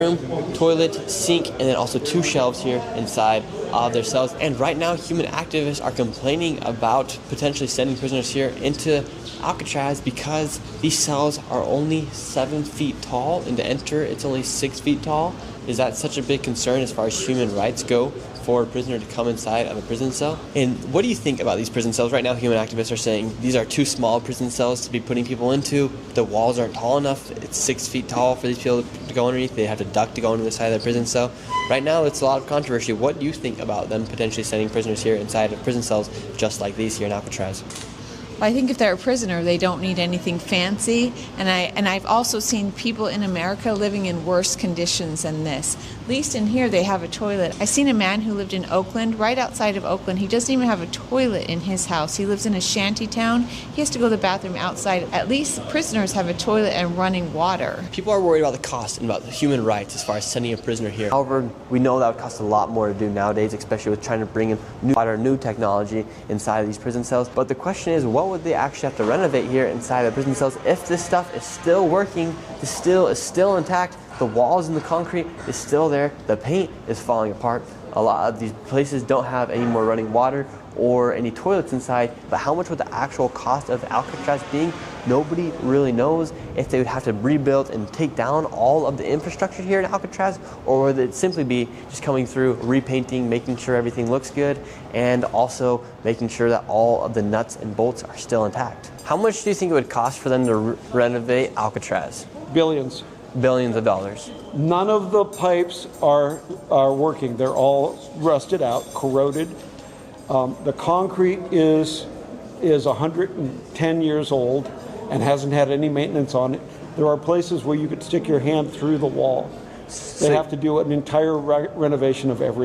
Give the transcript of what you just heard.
room, toilet, sink, and then also 2 shelves here inside of their cells. And right now, human activists are complaining about potentially sending prisoners here into Alcatraz because these cells are only 7 feet tall, and to enter, it's only 6 feet tall. Is that such a big concern as far as human rights go for a prisoner to come inside of a prison cell? And what do you think about these prison cells? Right now, human activists are saying these are too small prison cells to be putting people into. The walls aren't tall enough. It's 6 feet tall for these people to go underneath. They have to duck to go into the side of their prison cell. Right now, it's a lot of controversy. What do you think about them potentially sending prisoners here inside of prison cells just like these here in Alcatraz? I think if they're a prisoner, they don't need anything fancy. And I've also seen people in America living in worse conditions than this. At least in here, they have a toilet. I've seen a man who lived in Oakland, right outside of Oakland. He doesn't even have a toilet in his house. He lives in a shanty town. He has to go to the bathroom outside. At least prisoners have a toilet and running water. People are worried about the cost and about the human rights as far as sending a prisoner here. However, we know that would cost a lot more to do nowadays, especially with trying to bring in new technology inside of these prison cells. But the question is, what would they actually have to renovate here inside of prison cells if this stuff is still working, the steel is still intact, the walls and the concrete is still there, the paint is falling apart. A lot of these places don't have any more running water or any toilets inside, but how much would the actual cost of Alcatraz be? Nobody really knows. If they would have to rebuild and take down all of the infrastructure here in Alcatraz, or would it simply be just coming through, repainting, making sure everything looks good, and also making sure that all of the nuts and bolts are still intact. How much do you think it would cost for them to renovate Alcatraz? Billions. Billions of dollars. None of the pipes are working. They're all rusted out, corroded. The concrete is 110 years old and hasn't had any maintenance on it. There are places where you could stick your hand through the wall. They have to do an entire renovation of everything.